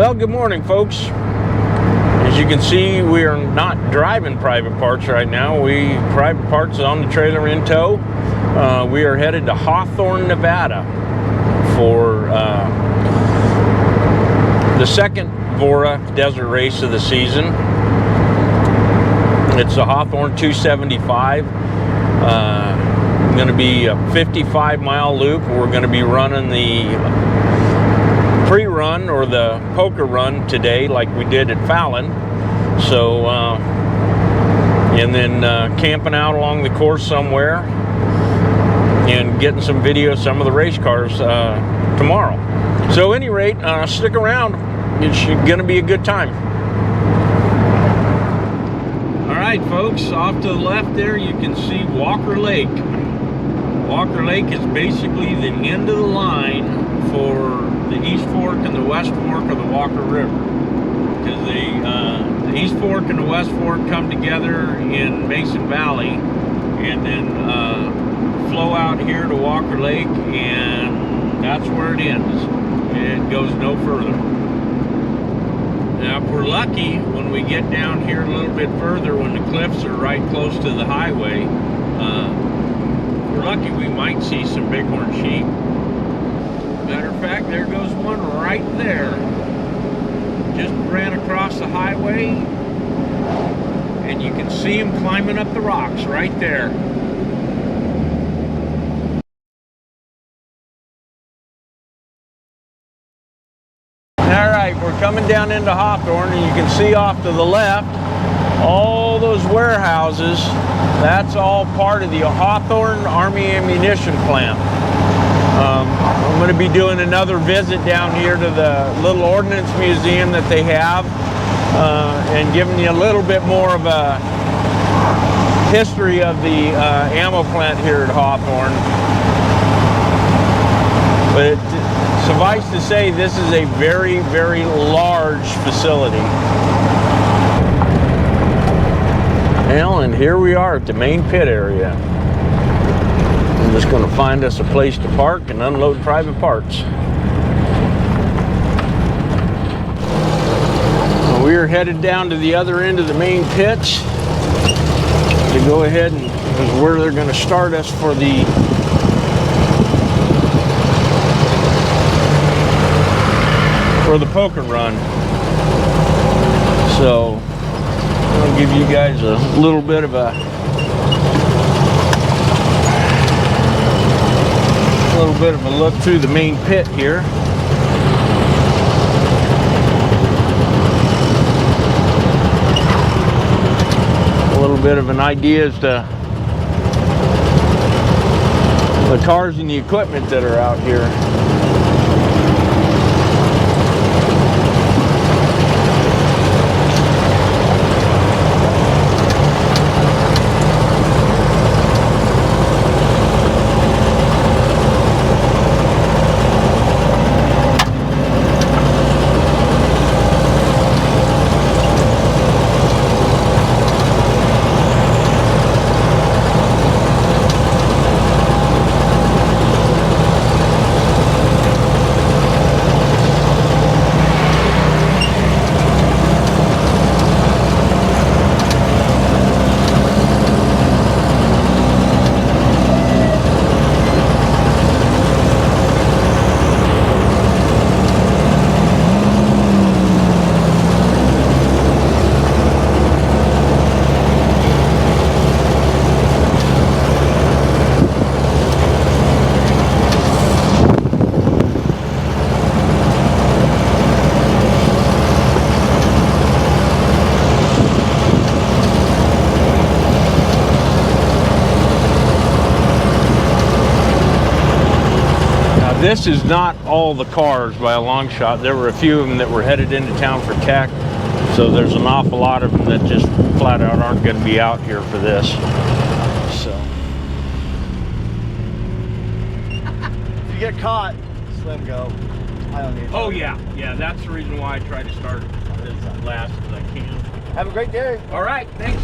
Well, good morning, folks. As you can see, we are not driving private parts right now. Private parts on the trailer in tow. We are headed to Hawthorne, Nevada for the second VORRA desert race of the season. It's a Hawthorne 275. Going to be a 55-mile loop. We're going to be running the pre-run or the poker run today, like we did at Fallon. So, and then camping out along the course somewhere and getting some video of some of the race cars tomorrow. So, at any rate, stick around. It's going to be a good time. All right, folks. Off to the left there, you can see Walker Lake. Walker Lake is basically the end of the line for the East Fork and the West Fork of the Walker River, because the East Fork and the West Fork come together in Mason Valley and then flow out here to Walker Lake, and that's where it ends. It goes no further. Now, if we're lucky, when we get down here a little bit further, when the cliffs are right close to the highway, if we're lucky, we might see some bighorn sheep. Matter of fact, there goes one right there. Just ran across the highway, and you can see him climbing up the rocks right there. All right, we're coming down into Hawthorne, and you can see off to the left all those warehouses. That's all part of the Hawthorne Army Ammunition Plant. I'm going to be doing another visit down here to the little ordnance museum that they have, and giving you a little bit more of a history of the ammo plant here at Hawthorne. But suffice to say, this is a very, very large facility. Well, and here we are at the main pit area. I'm just going to find us a place to park and unload private parts. So we are headed down to the other end of the main pits to go ahead and is where they're going to start us for the poker run. So I'll give you guys a little bit of a look through the main pit here. A little bit of an idea as to the cars and the equipment that are out here. This is not all the cars by a long shot. There were a few of them that were headed into town for tech, so there's an awful lot of them that just flat out aren't going to be out here for this. So, if you get caught, just let him go. I don't need it. Oh yeah, that's the reason why I try to start as last as I can. Have a great day. All right, thanks.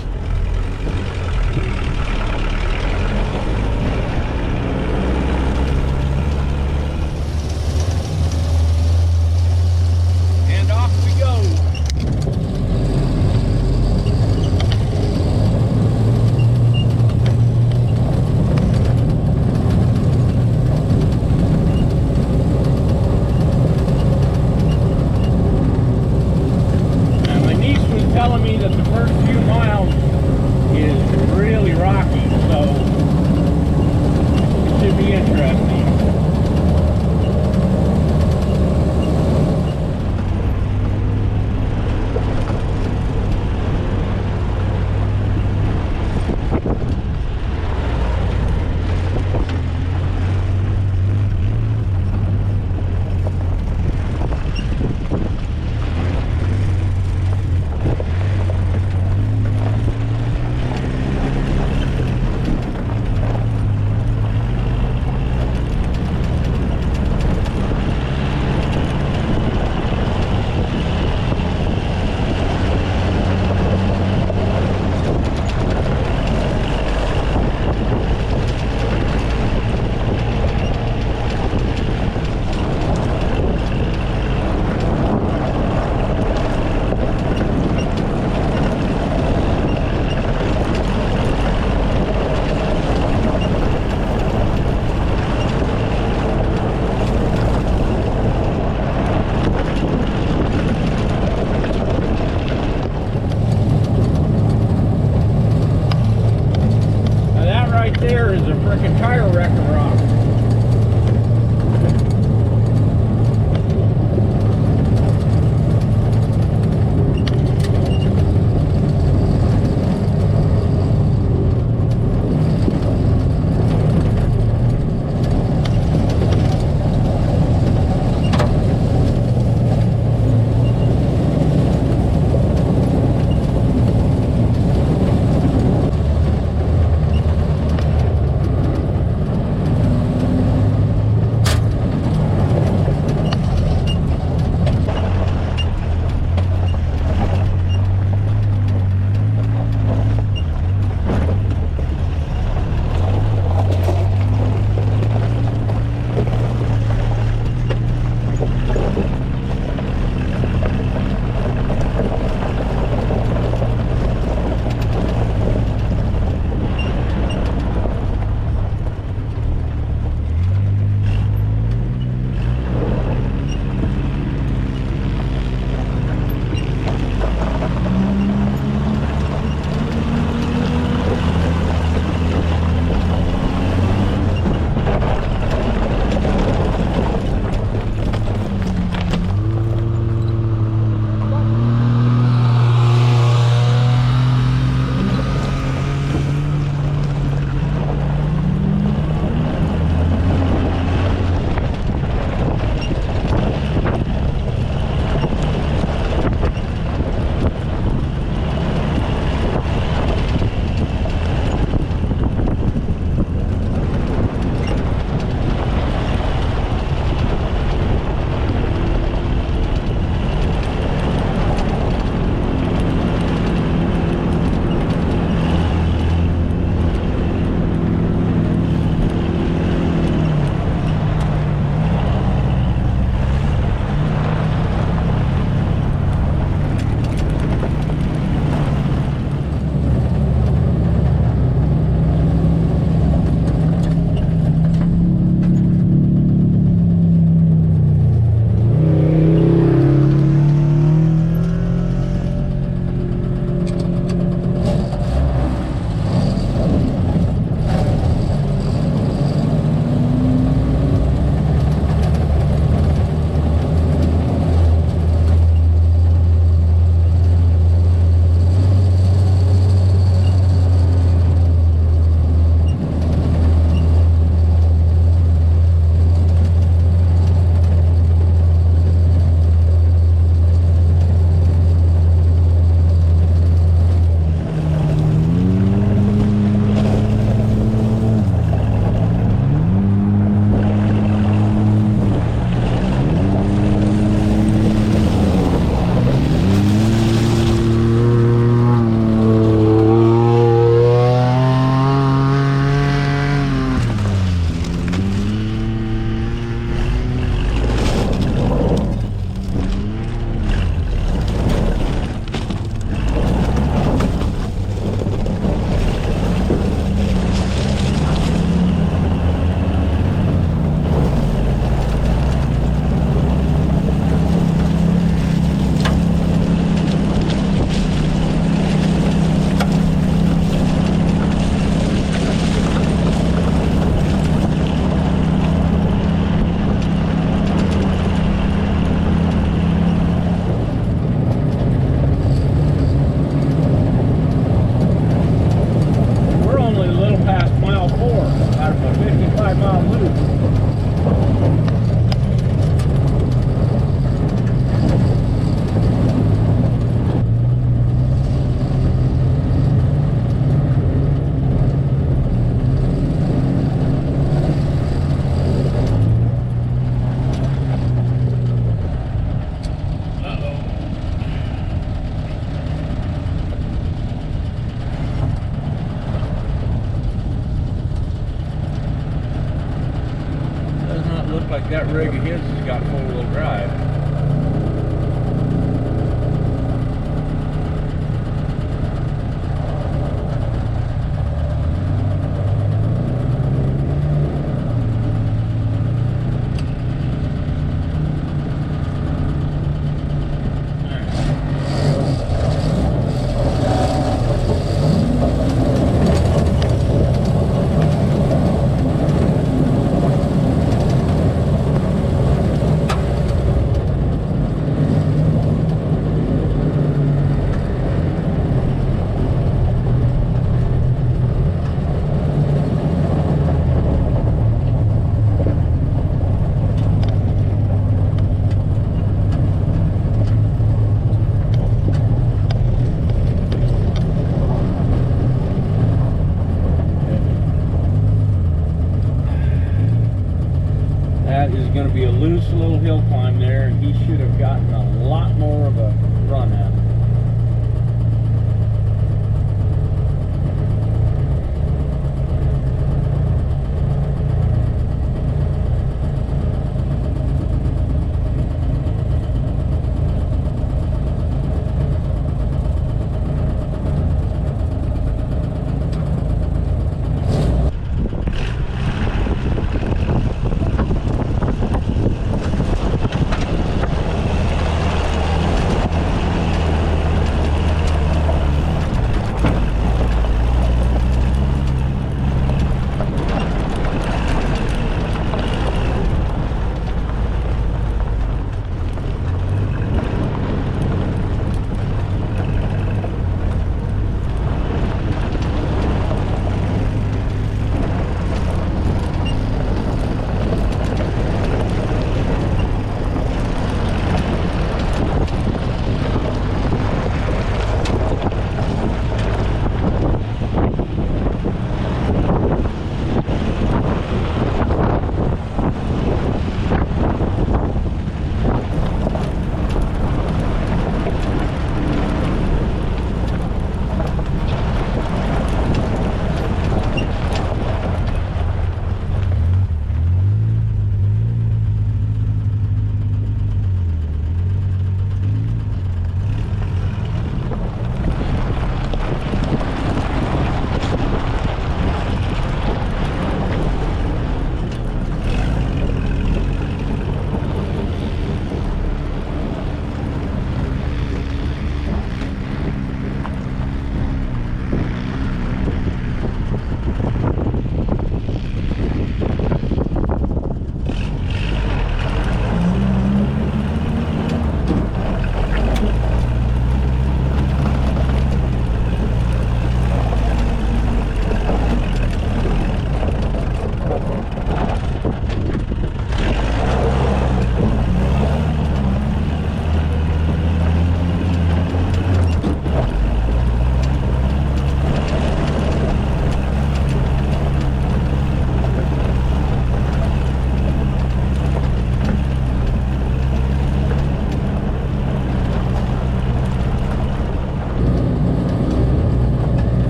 be a loose little hill climb there, and he should have gotten a lot more of a run at it.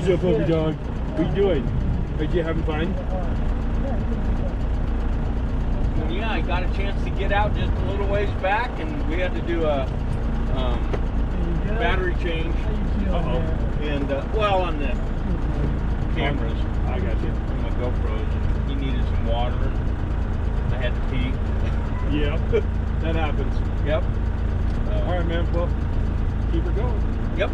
What's up, puppy dog? What you doing? Are you having fun? Yeah, I got a chance to get out just a little ways back, and we had to do a battery change. Uh-oh. And well, on the cameras, I got you. on my GoPros, and he needed some water. And I had to pee. Yeah, that happens. Yep. All right, man. Well, keep her going. Yep.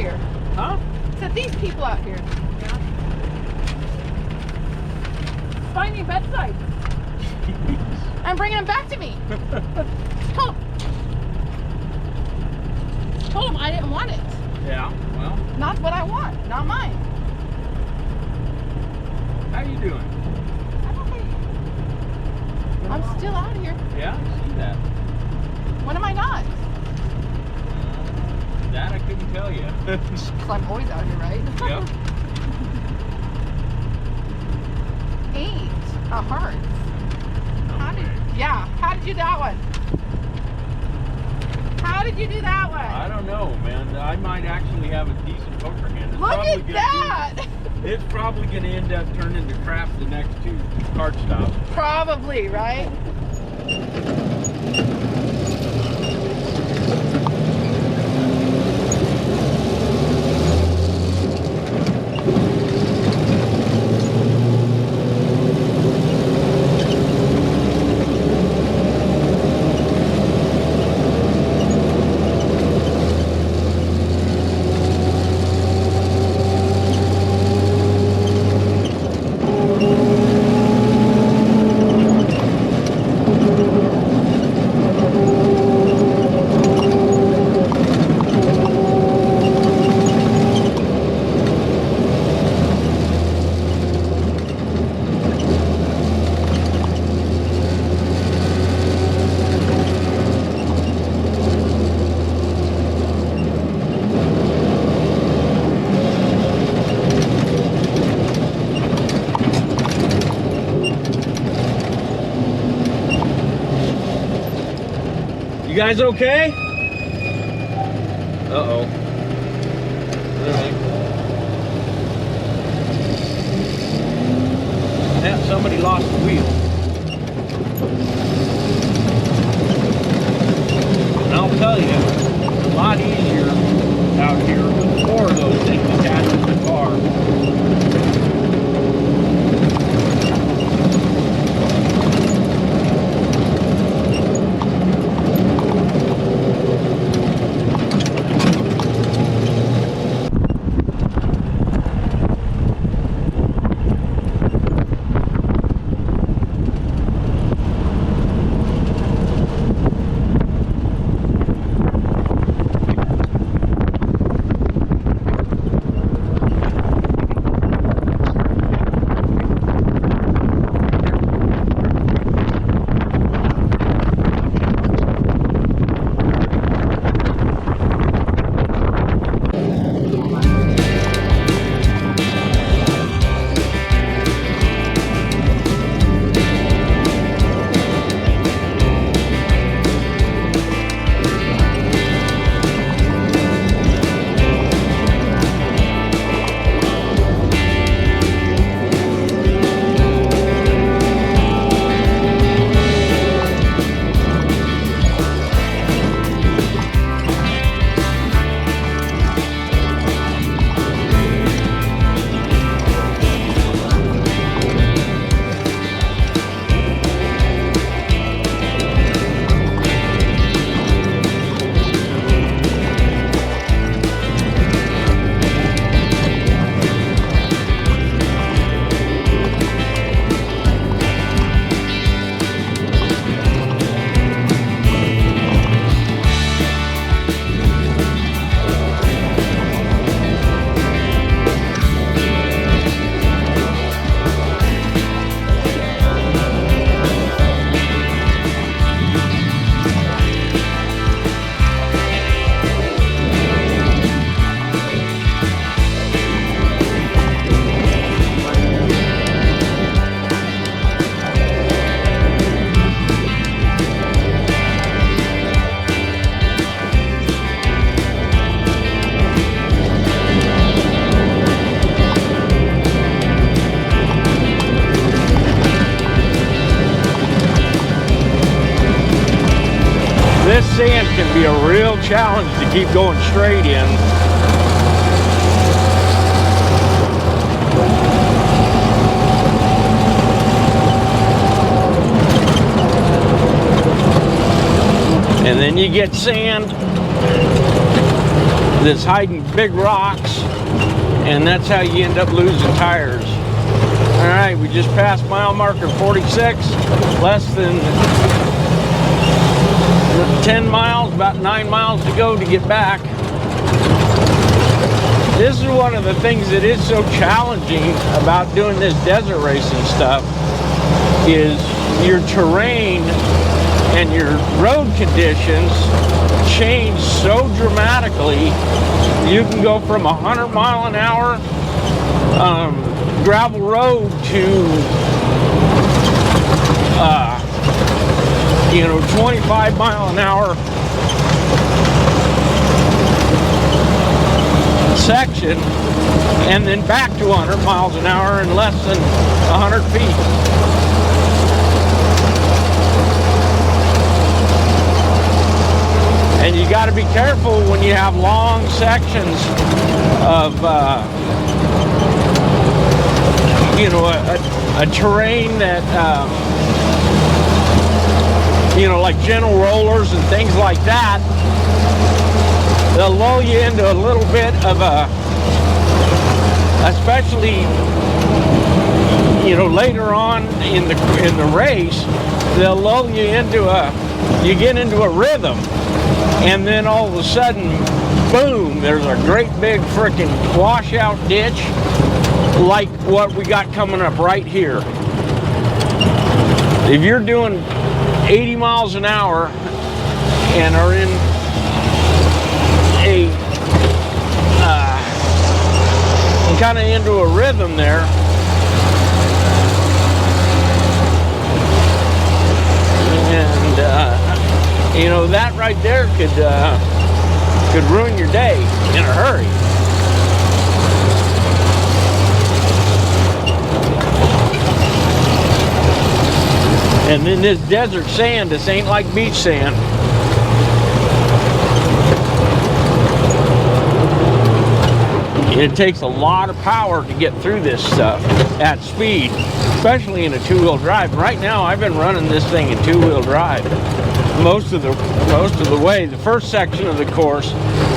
here. Huh? I said these people out here. Yeah. Finding bedside. I'm bringing them back to me. Told them I didn't want it. Yeah, well, Not what I want. Not mine. how you doing? I'm okay. I'm still out here. Yeah, I see that. When am I not? That I couldn't tell you. Because I'm always out here, right? Yep. 8 of hearts. How did you do that one? How did you do that one? I don't know, man. I might actually have a decent poker hand. Look at that! It's probably going to end up turning to crap the next 2 card stops. Probably, right? You guys okay? Uh-oh. Alright. Yeah, somebody lost the wheel. And I'll tell you, it's a lot easier out here with 4 of those things attached to the car. This sand can be a real challenge to keep going straight in. And then you get sand that's hiding big rocks, and that's how you end up losing tires. All right, we just passed mile marker 46, less than 10 miles, about 9 miles to go to get back. This is one of the things that is so challenging about doing this desert racing stuff, is your terrain and your road conditions change so dramatically. You can go from 100 mile an hour gravel road to 25 mile an hour section, and then back to 100 miles an hour in less than 100 feet. And you got to be careful when you have long sections of a terrain that like gentle rollers and things like that. They'll lull you into a little bit of especially later on in the race, they'll lull you into you get into a rhythm, and then all of a sudden, boom, there's a great big freaking washout ditch like what we got coming up right here. If you're doing 80 miles an hour and are in a kind of into a rhythm there, and that right there could ruin your day in a hurry. And then this desert sand, this ain't like beach sand. It takes a lot of power to get through this stuff at speed, especially in a two-wheel drive. Right now, I've been running this thing in two-wheel drive most of the way. The first section of the course,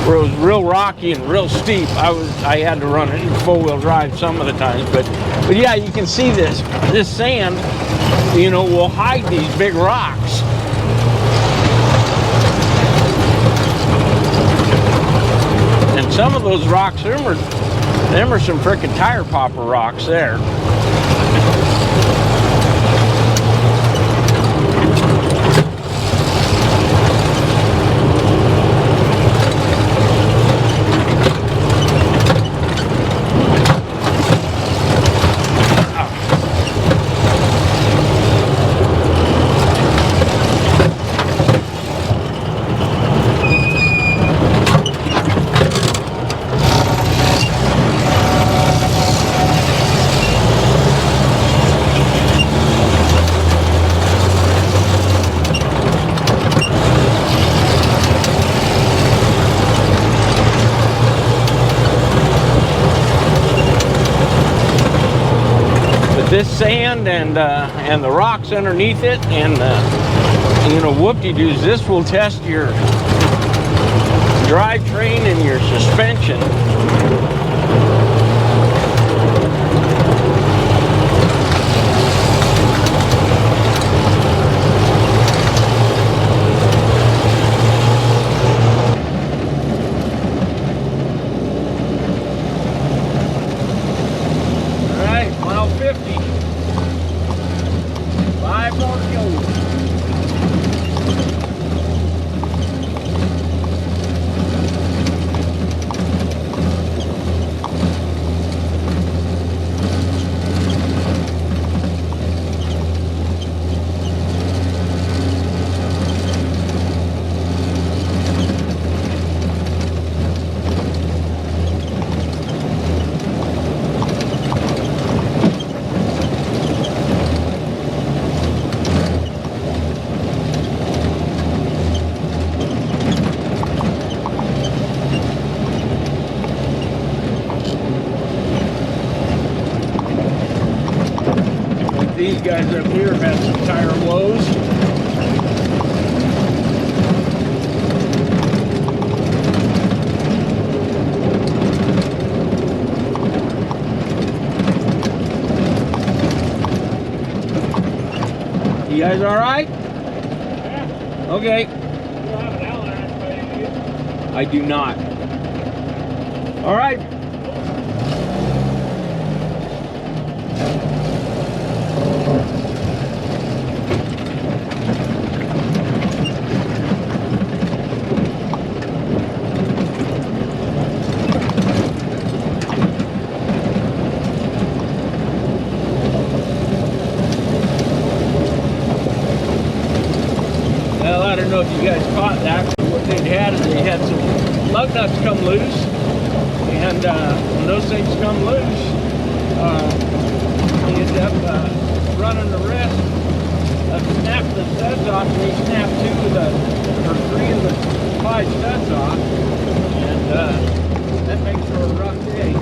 where it was real rocky and real steep, I had to run it in four-wheel drive some of the times. But yeah, you can see this sand, will hide these big rocks. And some of those rocks, them are some frickin' tire popper rocks there. This sand and the rocks underneath it, and whoop-de-doos, this will test your drivetrain and your suspension. All right, mile 50. 5 more to go. These guys up here have had some tire blows. You guys all right? Yeah. Okay. You don't have an outline plate, do you? I do not. All right. Well, I don't know if you guys caught that. What they had some lug nuts come loose, and when those things come loose, they end up running the risk of snapping the studs off. And they snap 3 of the 5 studs off, and that makes for a rough day.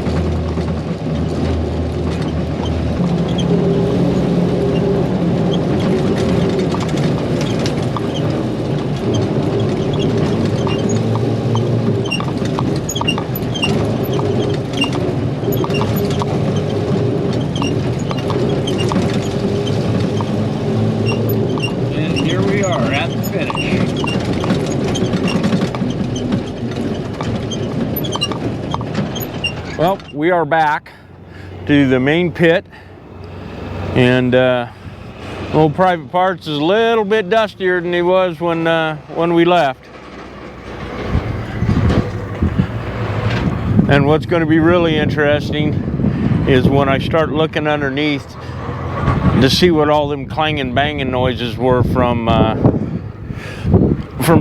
And here we are at the finish. Well, we are back to the main pit, and old Private Parts is a little bit dustier than he was when we left. And what's going to be really interesting is when I start looking underneath to see what all them clanging banging noises were from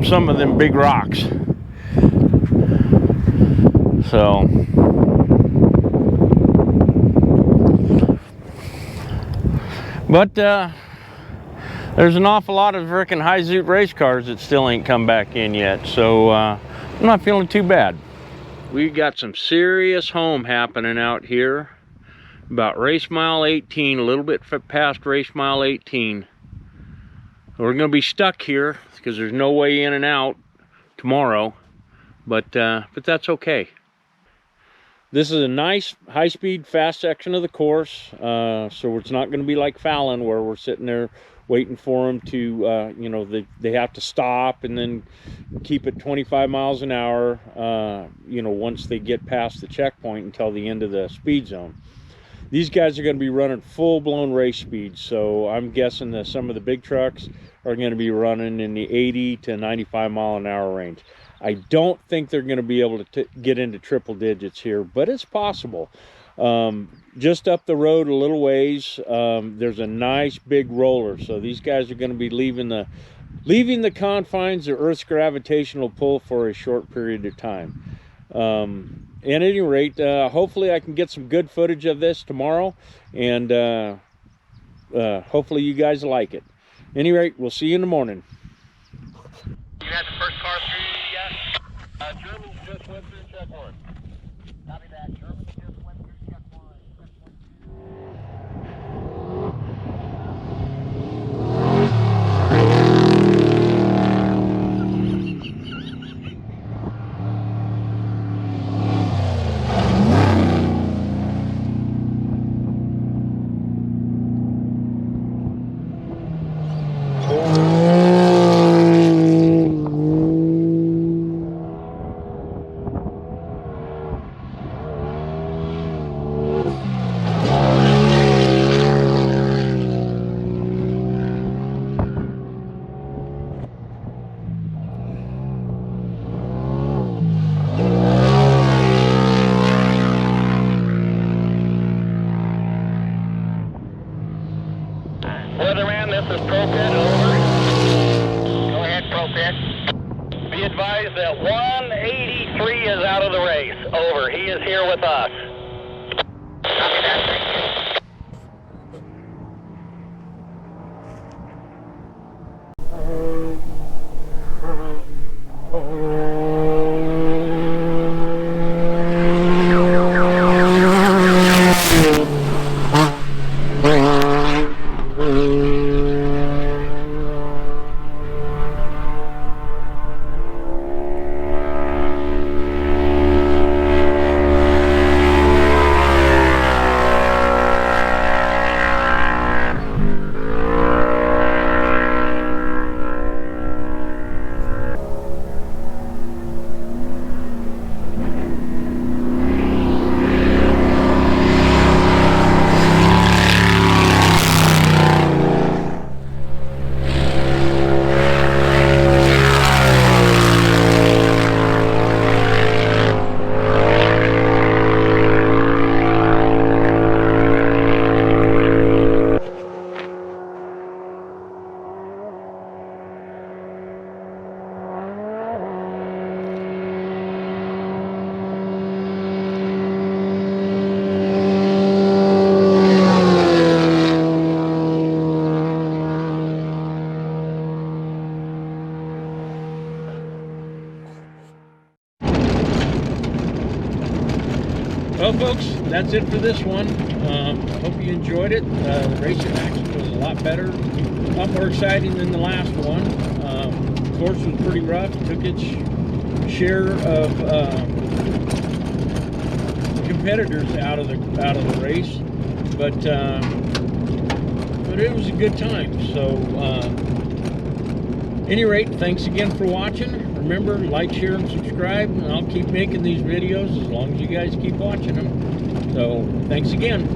some of them big rocks. So but there's an awful lot of frickin' high zoot race cars that still ain't come back in yet, so I'm not feeling too bad. We got some serious home happening out here about race mile 18, a little bit past race mile 18. We're going to be stuck here because there's no way in and out tomorrow, but that's okay. This is a nice high-speed fast section of the course, so it's not going to be like Fallon where we're sitting there waiting for them to, you know, they have to stop and then keep it 25 miles an hour, you know, once they get past the checkpoint until the end of the speed zone. These guys are going to be running full-blown race speed, so I'm guessing that some of the big trucks are going to be running in the 80 to 95 mile an hour range. I don't think they're going to be able to get into triple digits here, but it's possible. Just up the road a little ways, there's a nice big roller, so these guys are going to be leaving the confines of Earth's gravitational pull for a short period of time. At any rate, hopefully I can get some good footage of this tomorrow, and hopefully you guys like it. At any rate, we'll see you in the morning. You had the first car through yet? Germans just went through check one. Copy that. Germans just went through check one. Weatherman, this is ProPit, over. Go ahead, ProPit. Be advised that 183 is out of the race. Over. He is here with us. Copy that. Thank you. Well, folks, that's it for this one. Hope you enjoyed it. The racing action was a lot better, a lot more exciting than the last one. The course was pretty rough. Took its share of competitors out of the race, but it was a good time. So, any rate, thanks again for watching. Remember, like, share, and subscribe, and I'll keep making these videos as long as you guys keep watching them. So, thanks again.